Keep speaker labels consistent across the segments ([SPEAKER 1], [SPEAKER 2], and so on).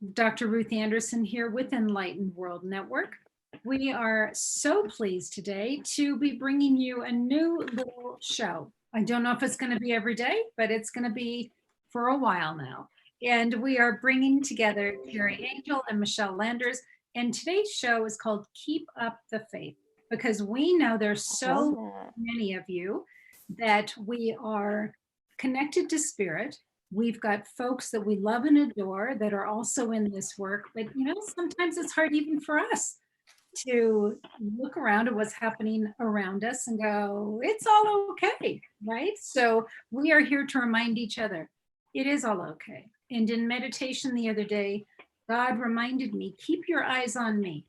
[SPEAKER 1] Dr. Ruth Anderson here with Enlightened World Network. We are so pleased today to be bringing you a new little show. I don't know if it's going to be every day, but it's going to be for a while now. And we are bringing together Teri Angel and Michelle Landers. And today's show is called Keep Up the Faith, because we know there's so many of you that we are connected to spirit. We've got folks that we love and adore that are also in this work, but sometimes it's hard even for us to look around at what's happening around us and go, it's all okay, right? So we are here to remind each other, it is all okay. And in meditation the other day, God reminded me, keep your eyes on me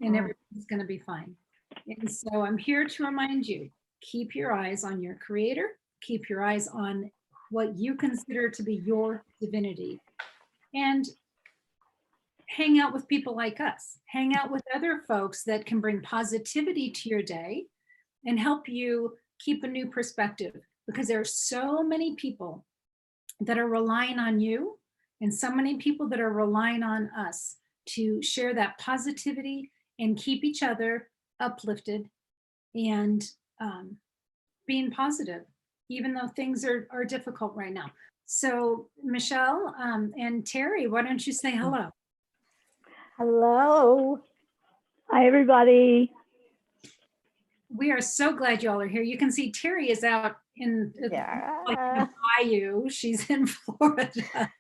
[SPEAKER 1] and everything's going to be fine. And so I'm here to remind you, keep your eyes on your creator, keep your eyes on what you consider to be your divinity, and hang out with people like us. Hang out with other folks that can bring positivity to your day and help you keep a new perspective, because there are so many people that are relying on you and so many people that are relying on us to share that positivity and keep each other uplifted and being positive, even though things are difficult right now. So Michelle and Teri, why don't you say hello?
[SPEAKER 2] Hello. Hi, everybody.
[SPEAKER 1] We are so glad you all are here. You can see Teri is out in the bayou. She's in Florida.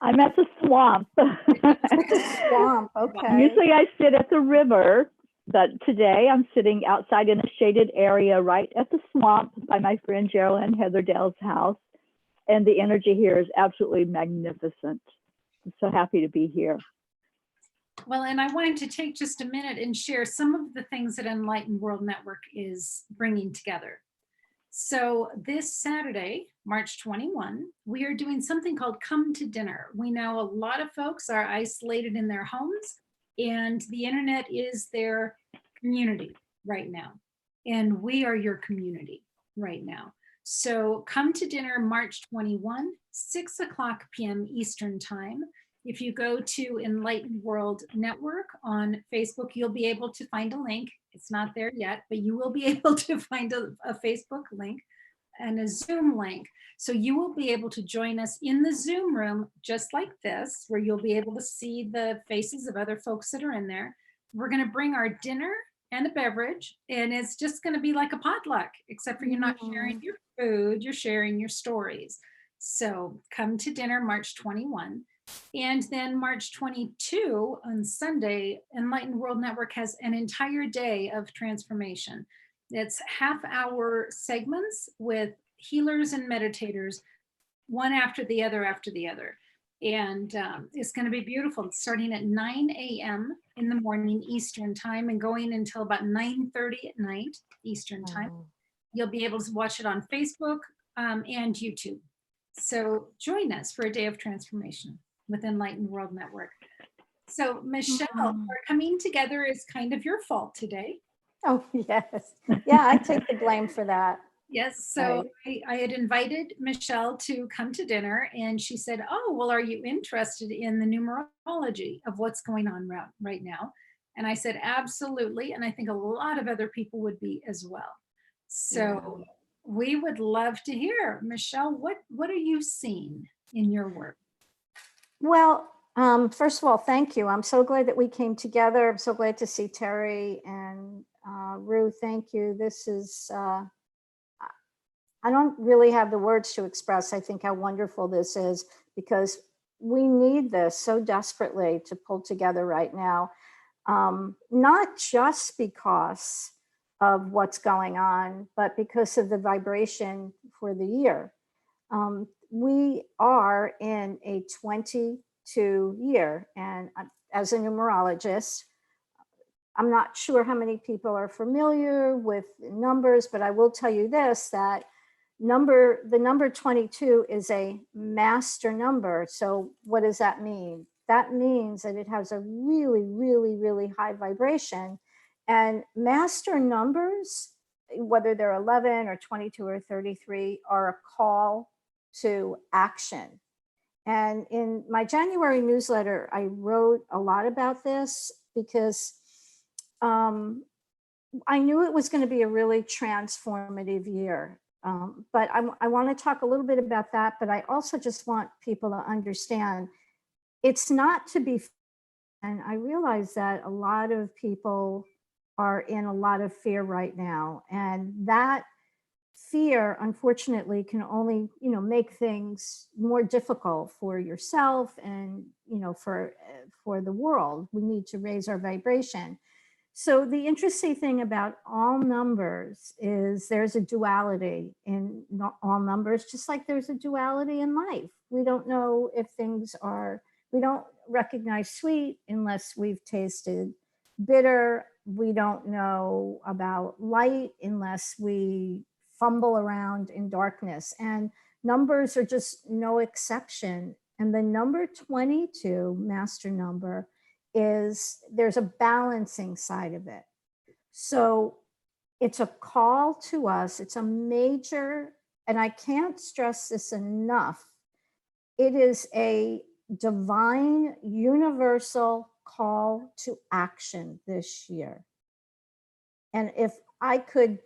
[SPEAKER 2] I'm at the swamp.
[SPEAKER 3] Swamp, okay.
[SPEAKER 2] Usually I sit at the river, but today I'm sitting outside in a shaded area right at the swamp by my friend Geraldine Heatherdale's house. And the energy here is absolutely magnificent. I'm so happy to be here.
[SPEAKER 1] Well, and I wanted to take just a minute and share some of the things that Enlightened World Network is bringing together. So this Saturday, March 21, we are doing something called Come to Dinner. We know a lot of folks are isolated in their homes, and the internet is their community right now. And we are your community right now. So come to dinner March 21, 6:00 p.m. Eastern Time. If you go to Enlightened World Network on Facebook, you'll be able to find a link. It's not there yet, but you will be able to find a Facebook link and a Zoom link. So you will be able to join us in the Zoom room, just like this, where you'll be able to see the faces of other folks that are in there. We're going to bring our dinner and a beverage, and it's just going to be like a potluck, except for you're not sharing your food, you're sharing your stories. So come to dinner March 21. And then March 22 on Sunday, Enlightened World Network has an entire day of transformation. It's half-hour segments with healers and meditators, one after the other after the other. And it's going to be beautiful. It's starting at 9 a.m. in the morning Eastern Time and going until about 9:30 at night Eastern Time. You'll be able to watch it on Facebook and YouTube. So join us for a day of transformation with Enlightened World Network. So Michelle, our coming together is kind of your fault today.
[SPEAKER 3] Oh, yes. Yeah, I take the blame for that.
[SPEAKER 1] Yes, so I had invited Michelle to come to dinner, and she said, oh, well, are you interested in the numerology of what's going on right now? And I said, absolutely, and I think a lot of other people would be as well. So we would love to hear. Michelle, what are you seeing in your work?
[SPEAKER 3] Well, first of all, thank you. I'm so glad that we came together. I'm so glad to see Teri and Ruth. Thank you. This is, I don't really have the words to express, I think, how wonderful this is, because we need this so desperately to pull together right now. Not just because of what's going on, but because of the vibration for the year. We are in a 22 year, and as a numerologist, I'm not sure how many people are familiar with numbers, but I will tell you this, that the number 22 is a master number. So what does that mean? That means that it has a really, really, really high vibration. And master numbers, whether they're 11 or 22 or 33, are a call to action. And in my January newsletter, I wrote a lot about this because I knew it was going to be a really transformative year. But I want to talk a little bit about that, but I also just want people to understand it's not to be, and I realize that a lot of people are in a lot of fear right now. And that fear, unfortunately, can only, make things more difficult for yourself and, for the world. We need to raise our vibration. So the interesting thing about all numbers is there's a duality in all numbers, just like there's a duality in life. We don't know if things are, we don't recognize sweet unless we've tasted bitter. We don't know about light unless we fumble around in darkness. And numbers are just no exception. And the number 22, master number, is there's a balancing side of it. So it's a call to us. It's a major, and I can't stress this enough. It is a divine, universal call to action this year. And if I could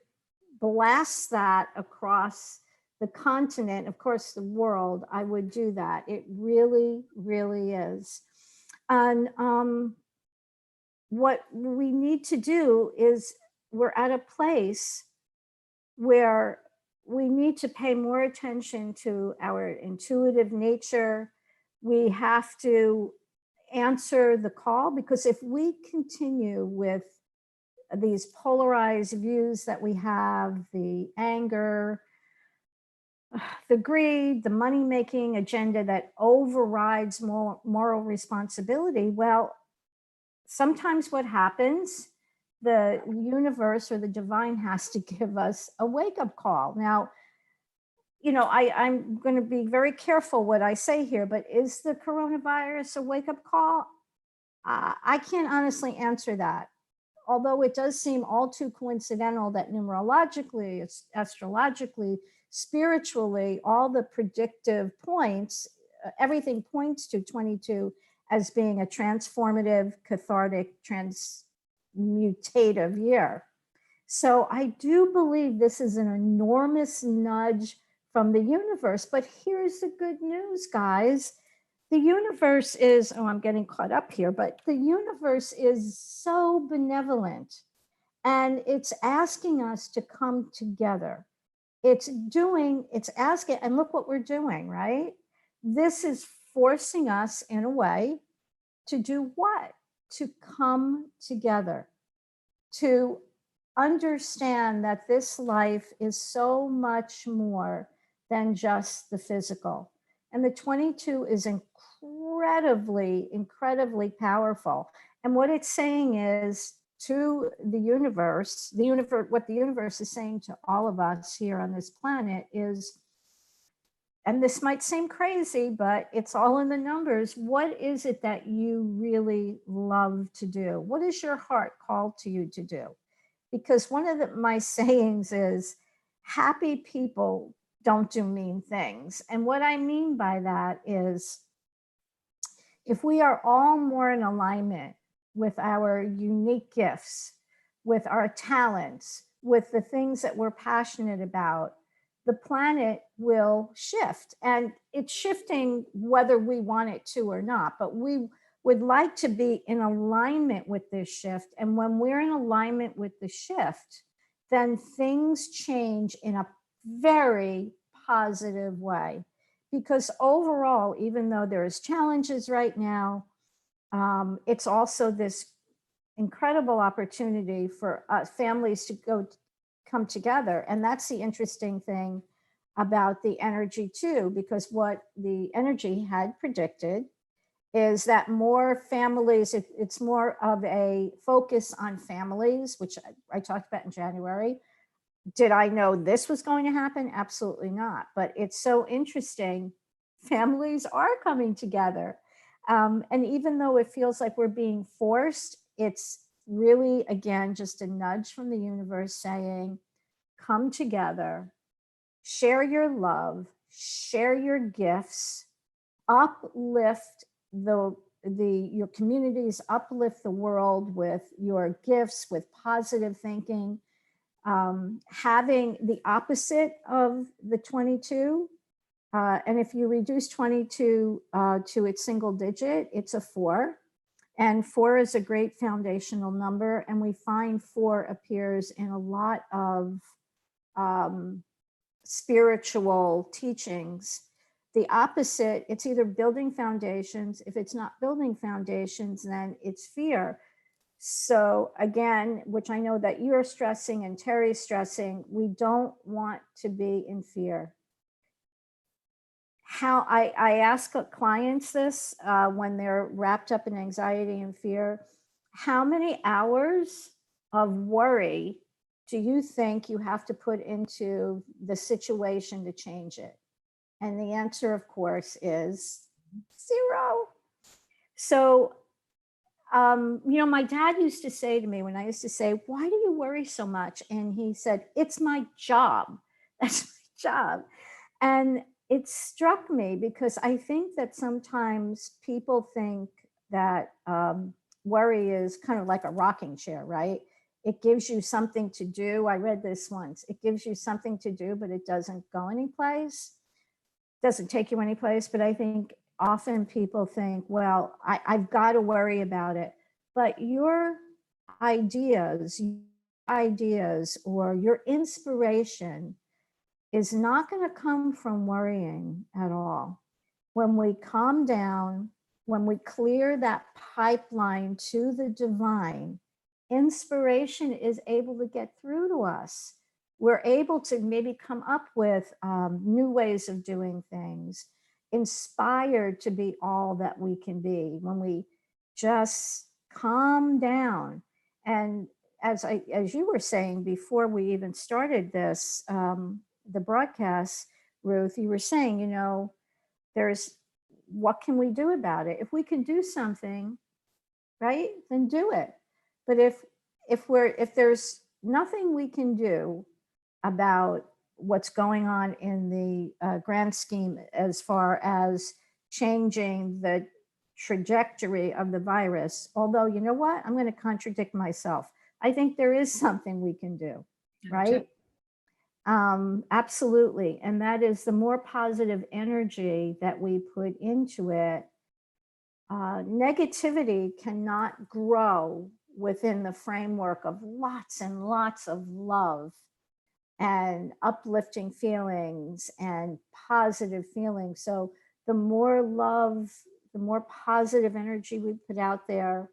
[SPEAKER 3] blast that across the continent, of course, the world, I would do that. It really, really is. And what we need to do is we're at a place where we need to pay more attention to our intuitive nature. We have to answer the call, because if we continue with these polarized views that we have, the anger, the greed, the money-making agenda that overrides moral responsibility, well, sometimes what happens, the universe or the divine has to give us a wake-up call. Now, I'm going to be very careful what I say here, but is the coronavirus a wake-up call? I can't honestly answer that. Although it does seem all too coincidental that numerologically, astrologically, spiritually, all the predictive points, everything points to 22 as being a transformative, cathartic, transmutative year. So I do believe this is an enormous nudge from the universe. But here's the good news, guys. The universe is, oh, I'm getting caught up here, but the universe is so benevolent, and it's asking us to come together. It's asking, and look what we're doing, right? This is forcing us in a way to do what? To come together, to understand that this life is so much more than just the physical. And the 22 is incredibly, incredibly powerful. And what it's saying is to the universe, what the universe is saying to all of us here on this planet is, and this might seem crazy, but it's all in the numbers. What is it that you really love to do? What is your heart called to you to do? Because one of my sayings is, happy people don't do mean things. And what I mean by that is, if we are all more in alignment with our unique gifts, with our talents, with the things that we're passionate about, the planet will shift. And it's shifting whether we want it to or not, but we would like to be in alignment with this shift. And when we're in alignment with the shift, then things change in a very positive way. Because overall, even though there's challenges right now, it's also this incredible opportunity for families to come together. And that's the interesting thing about the energy too, because what the energy had predicted is that more families, it's more of a focus on families, which I talked about in January. Did I know this was going to happen? Absolutely not. But it's so interesting. Families are coming together. And even though it feels like we're being forced, it's really, again, just a nudge from the universe saying, come together, share your love, share your gifts, uplift your communities, uplift the world with your gifts, with positive thinking. Having the opposite of the 22, and if you reduce 22 to its single digit, it's a 4. And 4 is a great foundational number. And we find 4 appears in a lot of spiritual teachings. The opposite, it's either building foundations. If it's not building foundations, then it's fear. So again, which I know that you're stressing and Teri's stressing, we don't want to be in fear. How I ask clients this when they're wrapped up in anxiety and fear, how many hours of worry do you think you have to put into the situation to change it? And the answer, of course, is 0. So, my dad used to say to me when I used to say, why do you worry so much? And he said, it's my job. That's my job. And it struck me because I think that sometimes people think that worry is kind of like a rocking chair, right? It gives you something to do. I read this once. It gives you something to do, but it doesn't go anyplace. Doesn't take you anyplace. But I think often people think, well, I've got to worry about it. But your ideas or your inspiration is not going to come from worrying at all. When we calm down, when we clear that pipeline to the divine, inspiration is able to get through to us. We're able to maybe come up with new ways of doing things, inspired to be all that we can be when we just calm down. And as you were saying before we even started this, the broadcast, Ruth, you were saying, there's what can we do about it? If we can do something, right, then do it. But if there's nothing we can do about what's going on in the grand scheme as far as changing the trajectory of the virus, although you know what, I'm going to contradict myself. I think there is something we can do, right? Absolutely. And that is the more positive energy that we put into it. Negativity cannot grow within the framework of lots and lots of love and uplifting feelings and positive feelings. So the more love, the more positive energy we put out there,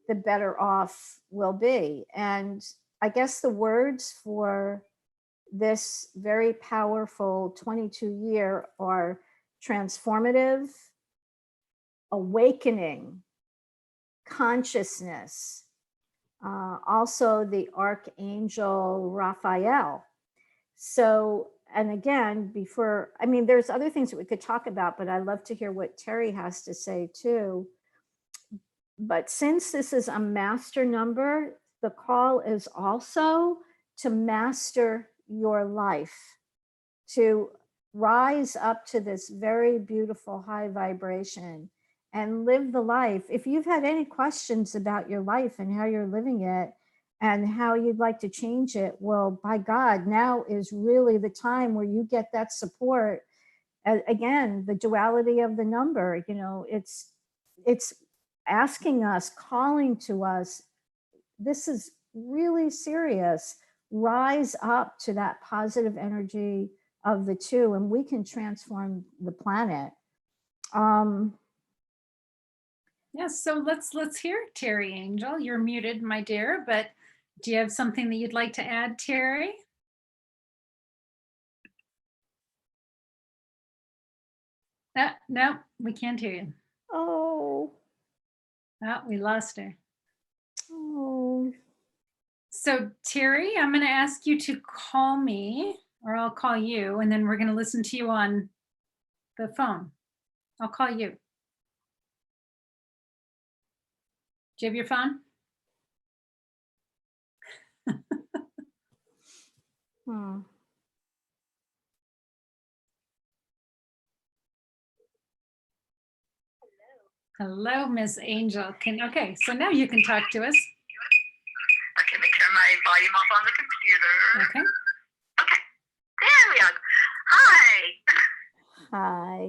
[SPEAKER 3] the better off we'll be. And I guess the words for this very powerful 22 year are transformative, awakening, consciousness, also the Archangel Raphael. So, and again, there's other things that we could talk about, but I'd love to hear what Teri has to say too. But since this is a master number, the call is also to master your life, to rise up to this very beautiful high vibration and live the life. If you've had any questions about your life and how you're living it and how you'd like to change it, well, by God, now is really the time where you get that support. Again, the duality of the number, it's asking us, calling to us, this is really serious. Rise up to that positive energy of the 2, and we can transform the planet.
[SPEAKER 1] Yes, so let's hear Teri Angel. You're muted, my dear, but do you have something that you'd like to add, Teri? No, we can't hear you.
[SPEAKER 3] Oh,
[SPEAKER 1] We lost her.
[SPEAKER 3] oh.
[SPEAKER 1] So Teri, I'm going to ask you to call me, or I'll call you, and then we're going to listen to you on the phone. I'll call you. Do you have your phone? Hello, Miss Angel. Okay, so now you can talk to us.
[SPEAKER 4] Okay, let me turn my volume off on the computer.
[SPEAKER 1] Okay.
[SPEAKER 4] Okay, there we are. Hi.
[SPEAKER 3] Hi.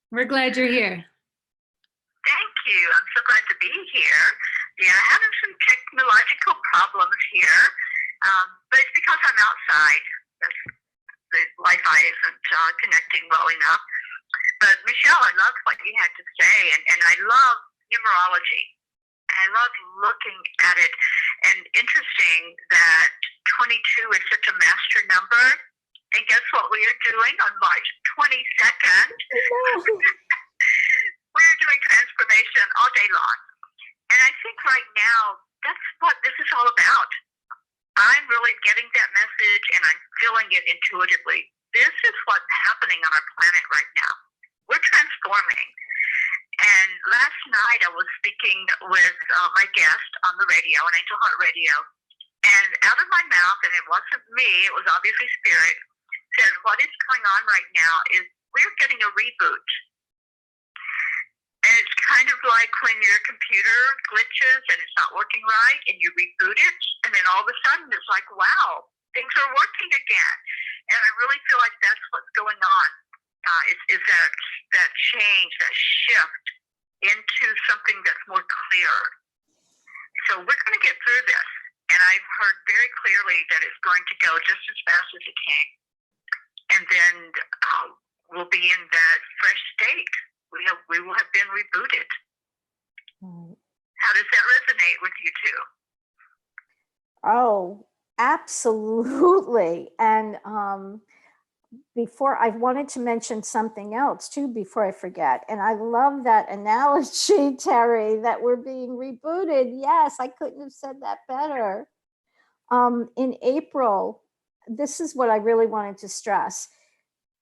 [SPEAKER 1] We're glad you're here.
[SPEAKER 4] Thank you. I'm so glad to be here. Yeah, having some technological problems here, but it's because I'm outside. The Wi-Fi isn't connecting well enough. But Michelle, I love what you had to say, and I love numerology. I love looking at it, and interesting that 22 is such a master number. And guess what we are doing on March 22nd? We're doing transformation all day long. And I think right now, that's what this is all about. I'm really getting that message, and I'm feeling it intuitively. This is what's happening on our planet right now. We're transforming. And last night I was speaking with my guest on the radio, on Angel Heart Radio, and out of my mouth, and it wasn't me, it was obviously Spirit, said what is going on right now is we're getting a reboot. And it's kind of like when your computer glitches and it's not working right, and you reboot it, and then all of a sudden it's like, wow, things are working again. And I really feel like that's what's going on. Is that change, that shift into something that's more clear. So we're going to get through this, and I've heard very clearly that it's going to go just as fast as it came, and then we'll be in that fresh state. We will have been rebooted.
[SPEAKER 3] Right.
[SPEAKER 4] How does that resonate with you too?
[SPEAKER 3] Oh, absolutely. And before, I wanted to mention something else too before I forget. And I love that analogy, Teri, that we're being rebooted. Yes, I couldn't have said that better. In April, this is what I really wanted to stress.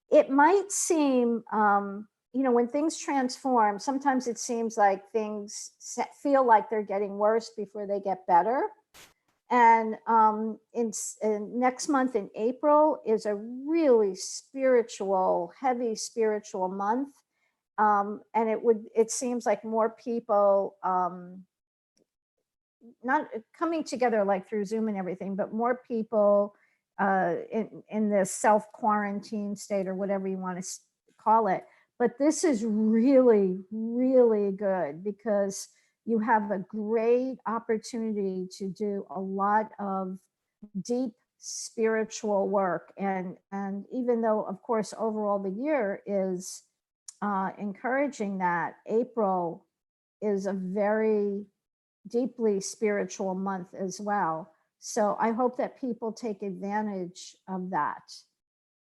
[SPEAKER 3] It might seem, when things transform, sometimes it seems like things feel like they're getting worse before they get better. And in next month in April is a really spiritual, heavy spiritual month. And it seems like more people, not coming together like through Zoom and everything, but more people in this self-quarantine state or whatever you want to call it. But this is really, really good because you have a great opportunity to do a lot of deep spiritual work. And even though, of course, overall the year is encouraging that, April is a very deeply spiritual month as well. So I hope that people take advantage of that.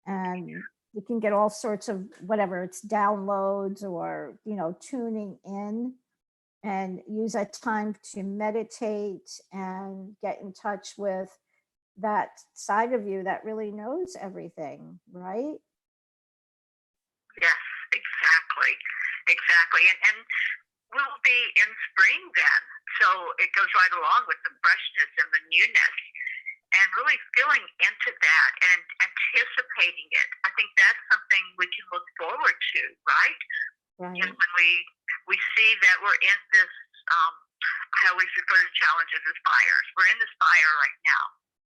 [SPEAKER 3] And you can get all sorts of whatever it's downloads or, tuning in, and use that time to meditate and get in touch with that side of you that really knows everything, right?
[SPEAKER 4] Yes, exactly. And we'll be in spring then. So it goes right along with the freshness and the newness, and really feeling into that and anticipating it. I think that's something we can look forward to, right?
[SPEAKER 3] Right.
[SPEAKER 4] And when we see that we're in this, I always refer to challenges as fires. We're in this fire right now,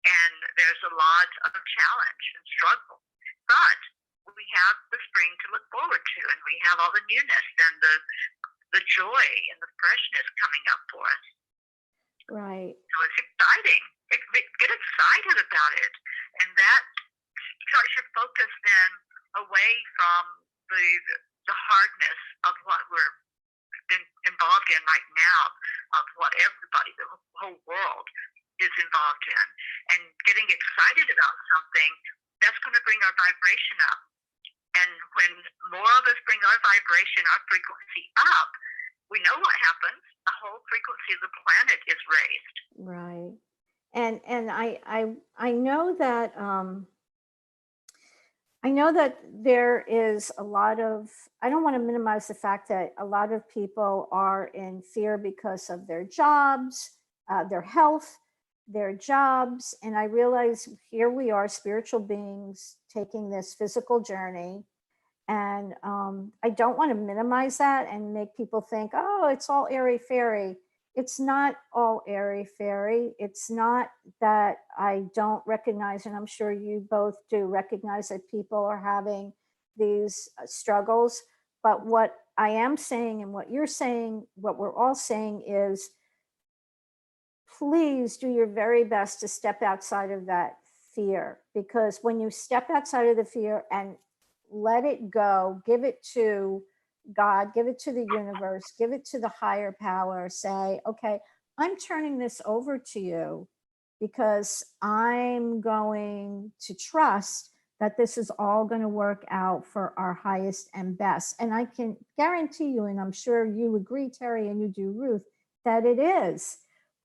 [SPEAKER 4] and there's a lot of challenge and struggle. But we have the spring to look forward to, and we have all the newness and the joy and the freshness coming up for us.
[SPEAKER 3] Right.
[SPEAKER 4] So it's exciting. Get excited about it, and that starts your focus then away from the hardness of what we're involved in right now, of what everybody, the whole world is involved in, and getting excited about something that's going to bring our vibration up. And when more of us bring our vibration, our frequency up, we know what happens. The whole frequency of the planet is raised.
[SPEAKER 3] Right. And I know that there is a lot of, I don't want to minimize the fact that a lot of people are in fear because of their jobs, their health, their jobs. And I realize here we are, spiritual beings taking this physical journey. And I don't want to minimize that and make people think, oh, it's all airy fairy. It's not all airy fairy. It's not that I don't recognize, and I'm sure you both do recognize that people are having these struggles. But what I am saying and what you're saying, what we're all saying is, please do your very best to step outside of that fear, because when you step outside of the fear and let it go, give it to God, give it to the universe, give it to the higher power, say, okay, I'm turning this over to you because I'm going to trust that this is all going to work out for our highest and best. And I can guarantee you, and I'm sure you agree, Teri, and you do, Ruth, that it is.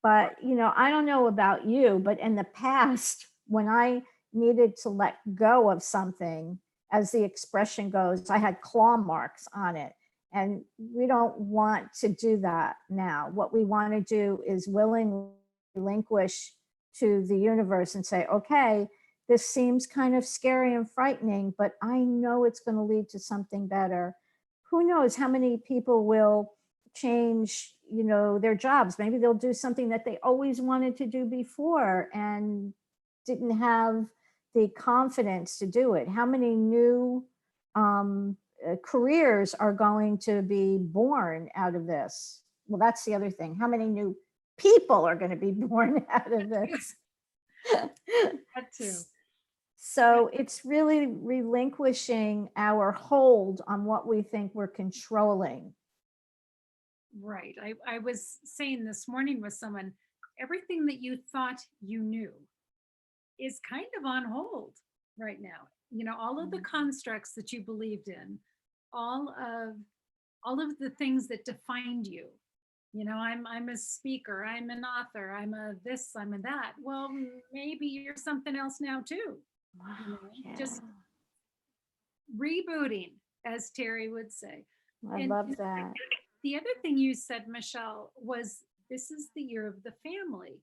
[SPEAKER 3] But, you know, I don't know about you, but in the past, when I needed to let go of something, as the expression goes, I had claw marks on it. And we don't want to do that now. What we want to do is willingly relinquish to the universe and say, okay, this seems kind of scary and frightening, but I know it's going to lead to something better. Who knows how many people will change, you know, their jobs. Maybe they'll do something that they always wanted to do before and didn't have the confidence to do it. How many new careers are going to be born out of this? Well, that's the other thing. How many new people are going to be born out of this?
[SPEAKER 1] That too.
[SPEAKER 3] So it's really relinquishing our hold on what we think we're controlling.
[SPEAKER 1] Right. I was saying this morning with someone, everything that you thought you knew is kind of on hold right now. You know, all of the constructs that you believed in, all of the things that defined you. You know, I'm a speaker, I'm an author, I'm a this, I'm a that. Well, maybe you're something else now too. You know,
[SPEAKER 3] Yeah.
[SPEAKER 1] just rebooting, as Teri would say.
[SPEAKER 3] I
[SPEAKER 1] And
[SPEAKER 3] love that.
[SPEAKER 1] the other thing you said, Michelle, was this is the year of the family.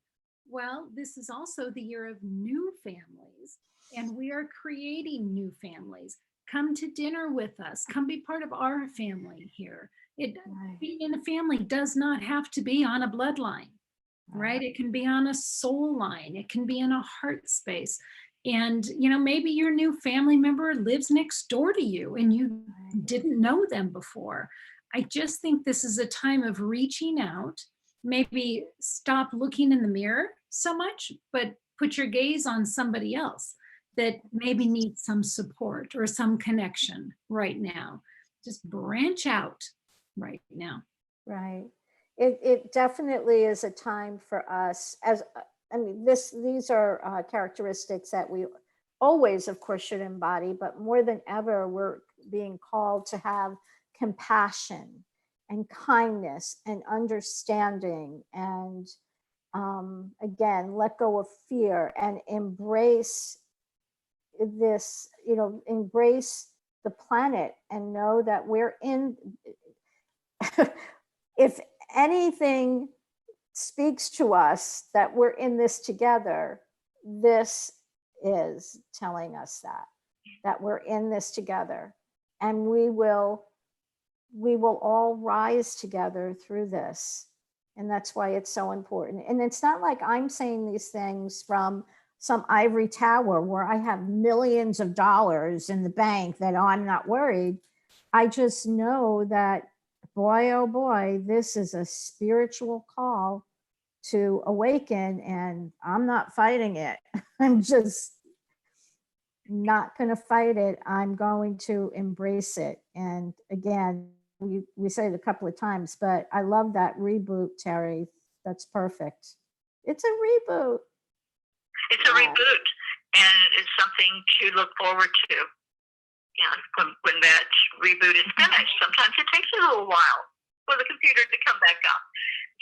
[SPEAKER 1] Well, this is also the year of new families, and we are creating new families. Come to dinner with us. Come be part of our family here.
[SPEAKER 3] Right.
[SPEAKER 1] Being in a family does not have to be on a bloodline, right? It can be on a soul line. It can be in a heart space. And, you know, maybe your new family member lives next door to you and you didn't know them before. I just think this is a time of reaching out. Maybe stop looking in the mirror so much, but put your gaze on somebody else that maybe needs some support or some connection right now. Just branch out right now.
[SPEAKER 3] Right. It definitely is a time for us as, I mean, these are characteristics that we always, of course, should embody, but more than ever, we're being called to have compassion and kindness and understanding and again, let go of fear and embrace this, you know, embrace the planet and know that we're in, if anything speaks to us that we're in this together, this is telling us that we're in this together, and we will all rise together through this. And that's why it's so important. And it's not like I'm saying these things from some ivory tower where I have millions of dollars in the bank that I'm not worried. I just know that, boy, oh boy, this is a spiritual call to awaken, and I'm not fighting it. I'm just not going to fight it. I'm going to embrace it. And again, we said it a couple of times, but I love that reboot, Teri. That's perfect. It's a reboot.
[SPEAKER 4] It's a reboot, and it's something to look forward to. You know, when that reboot is finished, sometimes it takes a little while for the computer to come back up.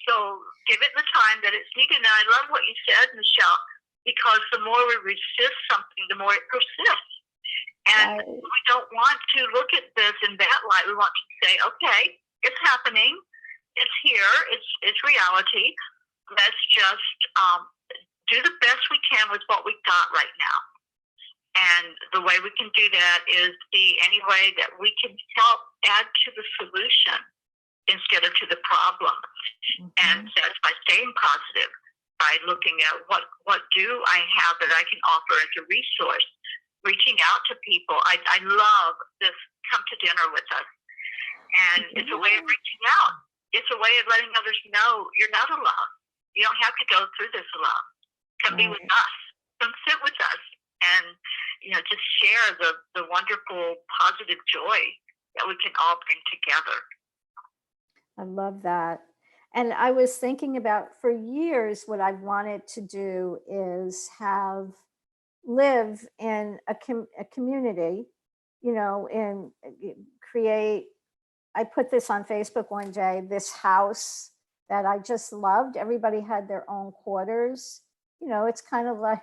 [SPEAKER 4] So give it the time that it's needed. And I love what you said, Michelle, because the more we resist something, the more it persists. And we don't want to look at this in that light. We want to say, okay, it's happening. It's here. It's reality. Let's just do the best we can with what we've got right now. And the way we can do that is see any way that we can help add to the solution instead of to the problem. And that's by staying positive, by looking at what do I have that I can offer as a resource, reaching out to people. I love this come to dinner with us. And it's a way of reaching out. It's a way of letting others know you're not alone. You don't have to go through this alone. Come be with us. Come sit with us. And, just share the wonderful, positive joy that we can all bring together.
[SPEAKER 3] I love that. And I was thinking about, for years, what I've wanted to do is live in a community, and create, I put this on Facebook one day, this house that I just loved. Everybody had their own quarters. It's kind of like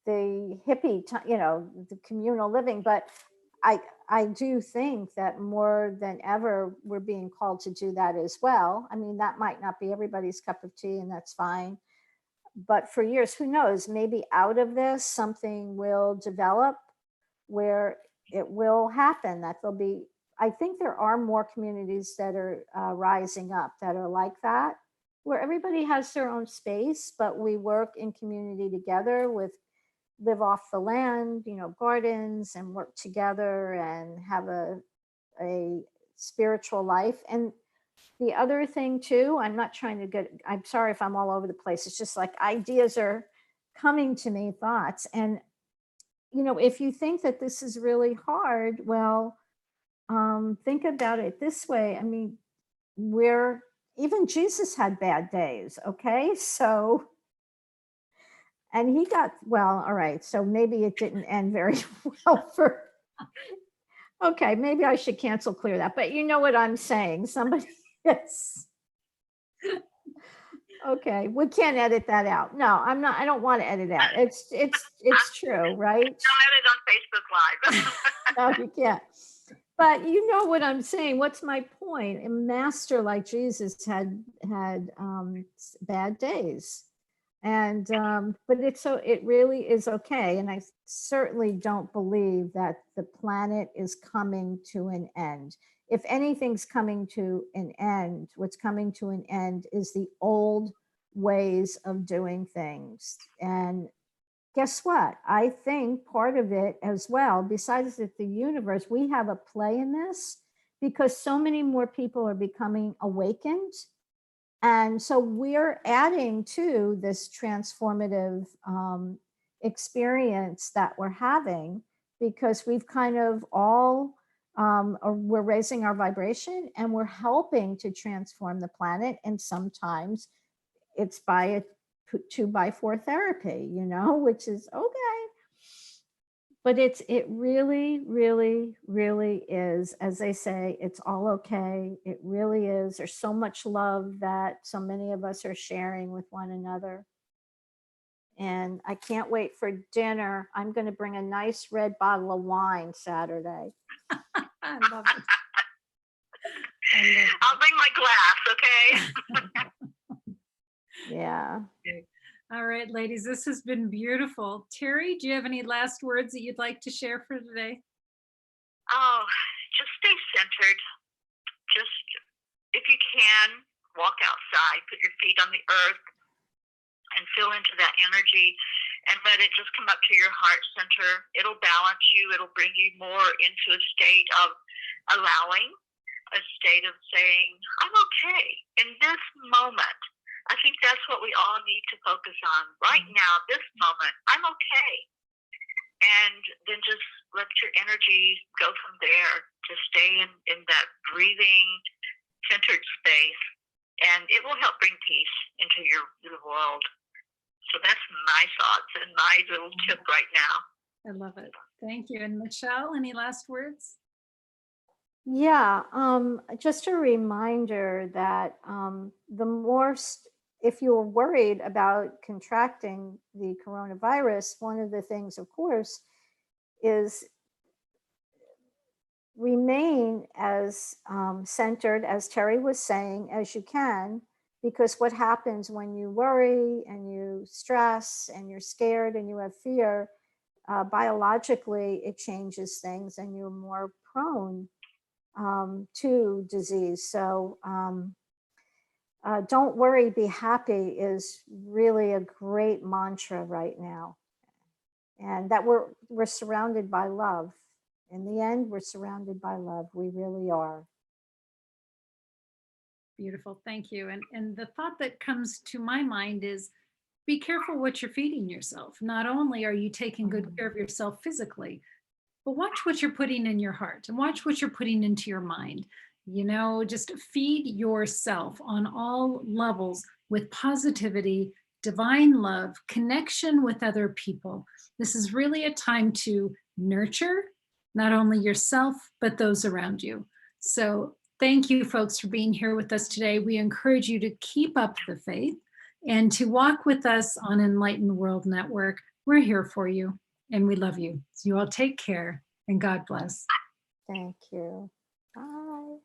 [SPEAKER 3] the hippie, the communal living. But I do think that more than ever, we're being called to do that as well. I mean, that might not be everybody's cup of tea, and that's fine. But for years, who knows, maybe out of this, something will develop where it will happen, that there'll be, I think there are more communities that are rising up that are like that, where everybody has their own space, but we work in community together, live off the land, gardens, and work together and have a spiritual life. And the other thing too, I'm sorry if I'm all over the place. It's just like ideas are coming to me, thoughts. And, if you think that this is really hard, well, think about it this way. I mean, even Jesus had bad days. Okay. So, and he got, well, all right. So maybe it didn't end very well okay, maybe I should cancel clear that, but you know what I'm saying. Somebody, yes. Okay, we can't edit that out. No, I'm not, I don't want to edit out. It's true, right?
[SPEAKER 4] Don't edit on Facebook Live.
[SPEAKER 3] No, you can't. But you know what I'm saying. What's my point? A master like Jesus had bad days. And but it really is okay. And I certainly don't believe that the planet is coming to an end. If anything's coming to an end, what's coming to an end is the old ways of doing things. And guess what? I think part of it as well, besides that the universe, we have a play in this because so many more people are becoming awakened. And so we're adding to this transformative experience that we're having, because we've kind of all, we're raising our vibration and we're helping to transform the planet. And sometimes it's by a 2x4 therapy, which is okay. But it really, really, really is, as they say, it's all okay. It really is. There's so much love that so many of us are sharing with one another. And I can't wait for dinner. I'm going to bring a nice red bottle of wine Saturday.
[SPEAKER 1] I love it.
[SPEAKER 4] I'll bring my glass, okay?
[SPEAKER 3] Yeah.
[SPEAKER 1] Okay. All right, ladies, this has been beautiful. Teri, do you have any last words that you'd like to share for today?
[SPEAKER 4] Oh, just stay centered. Just, if you can, walk outside, put your feet on the earth and feel into that energy and let it just come up to your heart center. It'll balance you. It'll bring you more into a state of allowing, a state of saying, I'm okay in this moment. I think that's what we all need to focus on right now, this moment. I'm okay. And then just let your energy go from there to stay in that breathing, centered space. And it will help bring peace into your world. So that's my thoughts and my little tip right now.
[SPEAKER 1] I love it. Thank you. And Michelle, any last words?
[SPEAKER 3] Yeah, just a reminder that the more, if you're worried about contracting the coronavirus, one of the things, of course, is remain as centered, as Teri was saying, as you can, because what happens when you worry and you stress and you're scared and you have fear, biologically it changes things and you're more prone to disease. So don't worry, be happy is really a great mantra right now. And that we're surrounded by love. In the end, we're surrounded by love. We really are.
[SPEAKER 1] Beautiful. Thank you. And the thought that comes to my mind is be careful what you're feeding yourself. Not only are you taking good care of yourself physically, but watch what you're putting in your heart and watch what you're putting into your mind. You know, just feed yourself on all levels with positivity, divine love, connection with other people. This is really a time to nurture not only yourself, but those around you. So thank you, folks, for being here with us today. We encourage you to keep up the faith and to walk with us on Enlightened World Network. We're here for you and we love you. So you all take care and God bless.
[SPEAKER 3] Thank you. Bye.